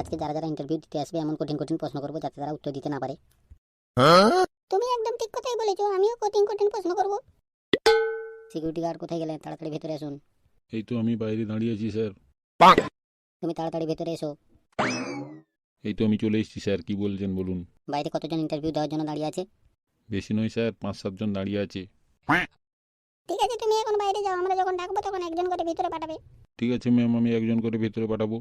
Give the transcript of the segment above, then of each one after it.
আজকে যারা যারা ইন্টারভিউ দিতে আসবে এমন কঠিন কঠিন প্রশ্ন করবো যাতে তারা উত্তর দিতে না পারে। তুমি একদম ঠিক কথাই বলেছো, আমিও কঠিন কঠিন প্রশ্ন করব। সিকিউরিটি গার্ড কোথায় গেলেন? তাড়াতাড়ি ভেতরে আসুন। এই তো আমি বাইরে দাঁড়িয়ে আছি স্যার। তুমি তাড়াতাড়ি ভেতরে এসো। এই তো আমি চলে এসেছি স্যার, কি বলছেন বলুন। বাইরে কতজন ইন্টারভিউ দেওয়ার জন্য দাঁড়িয়ে আছে? বেশি নয় স্যার, 5-7 জন দাঁড়িয়ে আছে। ঠিক আছে, তুমি এখন বাইরে যাও, আমরা যখন ডাকবো তখন একজন করে ভিতরে পাঠাবে। ঠিক আছে ম্যাম, আমি একজন করে ভেতরে পাঠাবো।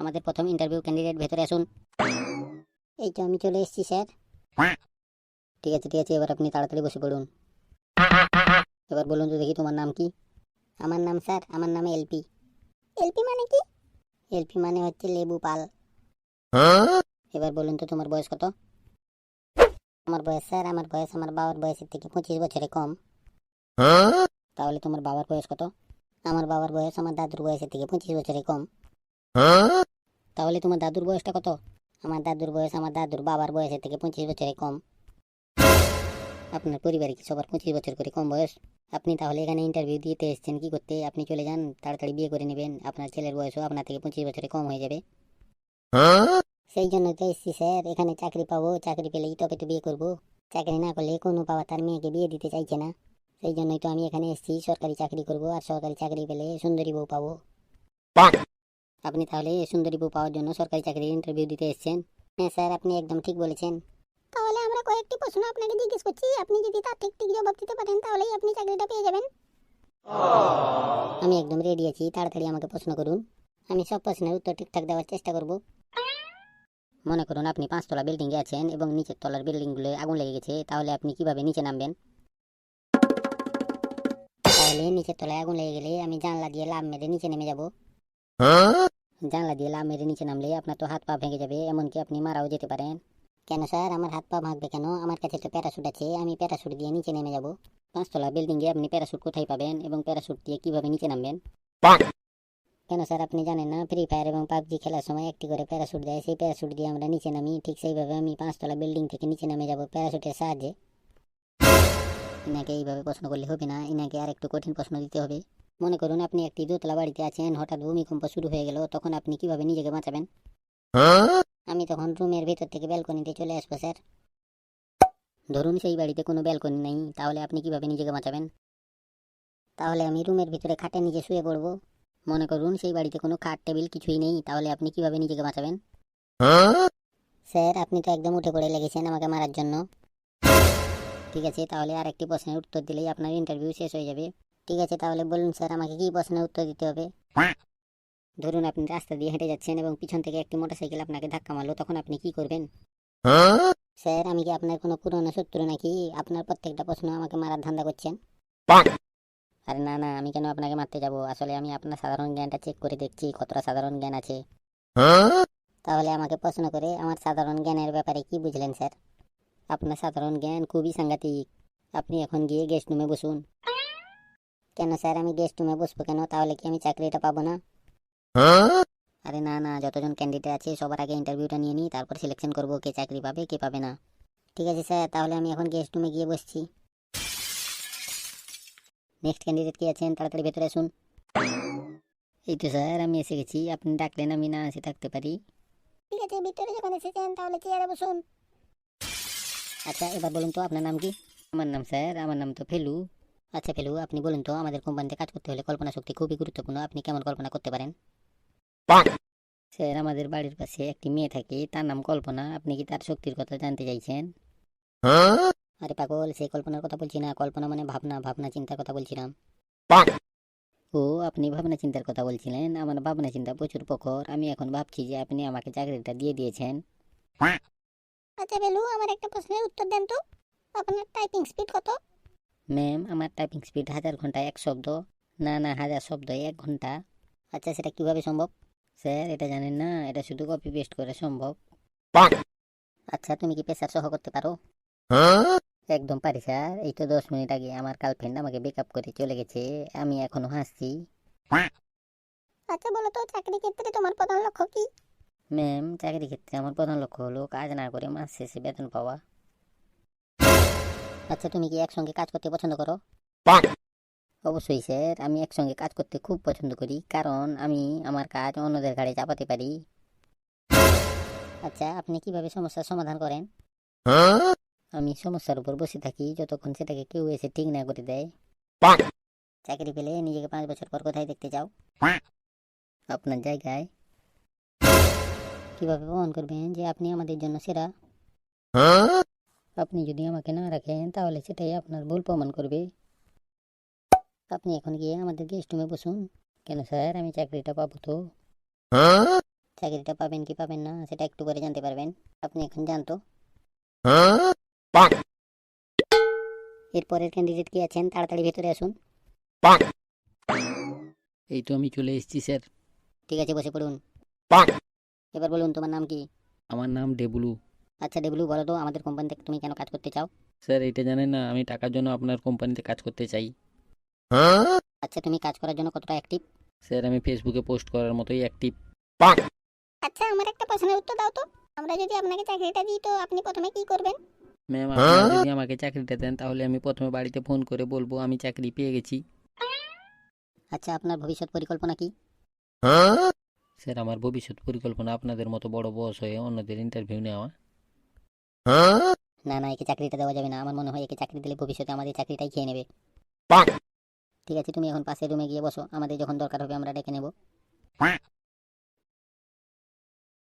আমাদের প্রথম ইন্টারভিউ ক্যান্ডিডেট ভেতরে আসুন। এই তো আমি চলে এসেছি স্যার। ঠিক আছে ঠিক আছে, এবার আপনি তাড়াতাড়ি বসে পড়ুন। এবার বলুন তো দেখি তোমার নাম কি? আমার নাম স্যার, আমার নাম এলপি। এলপি মানে কি? এলপি মানে হচ্ছে লেবু পাল। এবার বলুন তো তোমার বয়স কত? আমার বয়স স্যার, আমার বয়স আমার বাবার বয়সের থেকে 25 বছরে কম। তাহলে তোমার বাবার বয়স কত? আমার বাবার বয়স আমার দাদুর বয়সের থেকে 25 বছরে কম। তাহলে তোমার দাদুর বয়সটা কত? আমার দাদুর বয়স আমার দাদুর বাবার বয়সের থেকে 25 বছরে কম। আপনার পরিবারে কি সবার 25 বছর করে কম বয়স? আপনি তাহলে এখানে ইন্টারভিউ দিতে এসেছেন কি করতে? আপনি চলে যান, তাড়াতাড়ি বিয়ে করে নেবেন, আপনার ছেলের বয়সও আপনার থেকে 25 বছরে কম হয়ে যাবে। সেই জন্য তো এসেছি স্যার, এখানে চাকরি পাবো, চাকরি পেলেই তবে তো বিয়ে করবো। চাকরি না করলে কোনো বাবা তার মেয়েকে বিয়ে দিতে চাইছে না। সেই জন্যই তো আমি এখানে এসেছি, সরকারি চাকরি করব, আর সরকারি চাকরি পেলে সুন্দরী বউ পাবো। আপনি তাহলে সুন্দরী বউ পাওয়ার জন্য সরকারি চাকরির ইন্টারভিউ দিতে এসেছেন? হ্যাঁ স্যার, আপনি একদম ঠিক বলেছেন। তাহলে আমরা কয়েকটি প্রশ্ন আপনাকে জিজ্ঞেস করছি, আপনি যদি তার ঠিক ঠিক জবাব দিতে পারেন তাহলেই আপনি চাকরিটা পেয়ে যাবেন। আমি একদম রেডি আছি, তাড়াতাড়ি আমাকে প্রশ্ন করুন। আমি সব প্রশ্নের উত্তর ঠিকঠাক দেওয়ার চেষ্টা করব। মনে করুন আপনি 5 তলা বিল্ডিংয়ে আছেন এবং নিচের তলার বিল্ডিংগুলো আগুন লেগে গেছে, তাহলে আপনি কিভাবে নিচে নামবেন? তাহলে নিচের তলায় আগুন লেগে গেলে আমি জানলা দিয়ে লাফ মেরে নিচে নেমে যাব। জানলা দিয়ে লাফ মেরে নিচে নামলে আপনার তো হাত পা ভেঙে যাবে, এমনকি আপনি মারাও যেতে পারেন। কেন স্যার, আমার হাত পা ভাঙবে কেন? আমার কাছে তো প্যারাশুট আছে, আমি প্যারাশুট দিয়ে নিচে নেমে যাব। 5 তলা বিল্ডিংয়ে আপনি প্যারাশুট কোথায় পাবেন এবং প্যারাশুট দিয়ে কিভাবে নিচে নামবেন? কেন স্যার, আপনি জানেন না ফ্রি ফায়ার এবং পাবজি খেলার সময় একটি করে প্যারাশুট দেয়, সেই প্যারাশুট দিয়ে আমরা নিচে নামি, ঠিক সেইভাবে আমি 5 তলা বিল্ডিং থেকে নিচে নেমে যাব প্যারাশুটের সাহায্যে। ইনাকে এইভাবে প্রশ্ন করলে হবে না, ইনাকে আর একটু কঠিন প্রশ্ন দিতে হবে। মনে করুন আপনি একটি দোতলা বাড়িতে আছেন, হঠাৎ ভূমিকম্প শুরু হয়ে গেল, তখন আপনি কিভাবে নিজেকে বাঁচাবেন? আমি তখন রুমের ভেতর থেকে ব্যালকনিতে চলে আসবো স্যার। ধরুন সেই বাড়িতে কোনো ব্যালকনি নেই, তাহলে আপনি কিভাবে নিজেকে বাঁচাবেন? তাহলে আমি রুমের ভিতরে খাটের নিচে শুয়ে পড়বো। মনে করুন সেই বাড়িতে কোনো খাট টেবিল কিছুই নেই, তাহলে আপনি কিভাবে নিজেকে বাঁচাবেন? স্যার, আপনি তো একদম উঠে পড়ে লেগেছেন আমাকে মারার জন্য। ঠিক আছে, তাহলে আর একটি প্রশ্নের উত্তর দিলেই আপনার ইন্টারভিউ শেষ হয়ে যাবে। ঠিক আছে, তাহলে বলুন স্যার, আমাকে কি প্রশ্নের উত্তর দিতে হবে? ধরুন আপনি রাস্তা দিয়ে হেঁটে যাচ্ছেন এবং পিছন থেকে একটি মোটরসাইকেল আপনাকে ধাক্কা মারলো, তখন আপনি কি করবেন? স্যার, আমি কি আপনার কোনো পুরনো শত্রু নাকি? আপনার প্রত্যেকটা প্রশ্ন আমাকে মারার ধান্দা করছেন। আরে না না, আমি কেন আপনাকে মারতে যাব? আসলে আমি আপনার সাধারণ জ্ঞানটা চেক করে দেখছি কতটা সাধারণ জ্ঞান আছে। তাহলে আমাকে প্রশ্ন করে আমার সাধারণ জ্ঞানের ব্যাপারে কি বুঝলেন স্যার? আপনার সাধারণ জ্ঞান খুবই সাংঘাতিক। আপনি এখন গিয়ে গেস্ট রুমে বসুন। কেন স্যার, আমি গেস্ট রুমে বসবো কেন? তাহলে কি আমি চাকরিটা পাবো না? আরে না না, যতজন ক্যান্ডিডেট আছে সবার আগে ইন্টারভিউটা নিয়ে নিই, তারপর সিলেকশন করবো কে চাকরি পাবে কে পাবে না। ঠিক আছে স্যার, তাহলে আমি এখন গেস্ট রুমে গিয়ে বসছি। নেক্সট ক্যান্ডিডেট কি আছেন? তাড়াতাড়ি ভেতরে আসুন। এই তো স্যার, আমি এসে গেছি, আপনি ডাকলেন আমি না এসে থাকতে পারি? ঠিক আছে, ভিতরে যখন এসেছেন তাহলে চেয়ারে বসুন। আচ্ছা, এবার বলুন তো আপনার নাম কি? আমার নাম স্যার, আমার নাম তো ফেলু। আচ্ছা ফেলু, আপনি বলুন তো আমাদের কোম্পানিতে কাজ করতে হলে কল্পনা শক্তি খুবই গুরুত্বপূর্ণ, আপনি কেমন কল্পনা করতে পারেন? স্যার, আমাদের বাড়ির পাশে একটি মেয়ে থাকে, তার নাম কল্পনা, আপনি কি তার শক্তির কথা জানতে চাইছেন? আরে পাগল, সেই কল্পনার কথা বলছি না, কল্পনা মানে ভাবনা, ভাবনা চিন্তার কথা বলছিলাম। ও, আপনি ভাবনা চিন্তার কথা বলছিলেন? আমার ভাবনা চিন্তা প্রচুর প্রখর, আমি এখন ভাবছি যে আপনি আমাকে চাকরিটা দিয়ে দিয়েছেন। আচ্ছা বেলু, আমার একটা প্রশ্নের উত্তর দেন তো, আপনার টাইপিং স্পিড কত? ম্যাম, আমার টাইপিং স্পিড 1000 ঘন্টায় 1 শব্দ। না না, 1000 শব্দ 1 ঘন্টা। আচ্ছা, সেটা কিভাবে সম্ভব? স্যার, এটা জানেন না, এটা শুধু কপি পেস্ট করে সম্ভব। আচ্ছা, তুমি কি প্রেসার সহ করতে পারো? একদম পারি স্যার, এই তো 10 মিনিট আগে আমার গার্লফ্রেন্ড আমাকে ব্রেকআপ করে চলে গেছে, আমি এখনো হাসছি। আচ্ছা বলো তো, চাকরি ক্ষেত্রে তোমার প্রধান লক্ষ্য কি? ম্যাম, চাকরি ক্ষেত্রে আমার প্রধান লক্ষ্য হলো কাজ না করে মাস শেষে বেতন পাওয়া। আচ্ছা, তুমি কি একসঙ্গে কাজ করতে পছন্দ করো? অবশ্যই স্যার, আমি একসঙ্গে কাজ করতে খুব পছন্দ করি, কারণ আমি আমার কাজ অন্যদের ঘাড়ে চাপাতে পারি। আচ্ছা, আপনি কিভাবে সমস্যার সমাধান করেন? আমি সমস্যার উপর বসে থাকি যতক্ষণ সেটাকে কেউ এসে ঠিক না করে দেয়। চাকরি পেলে নিজেকে 5 বছর পর কোথায় দেখতে চাও? আপনার জায়গায়। কিভাবে প্রমাণ করবেন যে আপনি আমাদের জন্য সেরা? আপনি যদি আমাকে না রাখেন তাহলে সেটাই আপনার ভুল প্রমাণ করবে। আপনি এখন গিয়ে আমাদের গেস্ট রুমে বসুন। কেন স্যার, আমি চাকরিটা পাবো তো? চাকরিটা পাবেন কি পাবেন না সেটা একটু পরে জানতে পারবেন। আপনি এখন জানতো। এরপরের ক্যান্ডিডেট কি আছেন? তাড়াতাড়ি ভেতরে আসুন। এই তো আমি চলে এসেছি স্যার। ঠিক আছে, বসে পড়ুন। এবার বলুন, তোমার নাম কি? আমার নাম ডেবলু। আচ্ছা ডেবলু, বলো তো আমাদের কোম্পানিতে তুমি কেন কাজ করতে চাও? স্যার এটা জানেন না, আমি টাকার জন্য আপনার কোম্পানিতে কাজ করতে চাই। আচ্ছা, তুমি কাজ করার জন্য কতটা অ্যাক্টিভ? স্যার আমি ফেসবুকে পোস্ট করার মতোই অ্যাক্টিভ। আচ্ছা, আমার একটা প্রশ্নের উত্তর দাও তো। আমরা যদি আপনাকে চাকরিটা দিই তো আপনি প্রথমে কি করবেন? ম্যাম আপনারা যদি আমাকে চাকরিটা দেন তাহলে আমি প্রথমে বাড়িতে ফোন করে বলবো আমি চাকরি পেয়ে গেছি। আচ্ছা, আপনার ভবিষ্যৎ পরিকল্পনা কি? স্যার আমার ভবিষ্যৎ পরিকল্পনা আপনাদের মতো বড় বস হয়ে অন্যদের ইন্টারভিউ নেওয়া। না না, একে চাকরিটা দেওয়া যাবে না। আমার মনে হয় একে চাকরি দিলে ভবিষ্যতে আমাদের চাকরিটাই খেয়ে নেবে। ঠিক আছে, তুমি এখন পাশের রুমে গিয়ে বসো, আমাদের যখন দরকার হবে আমরা ডেকে নেব।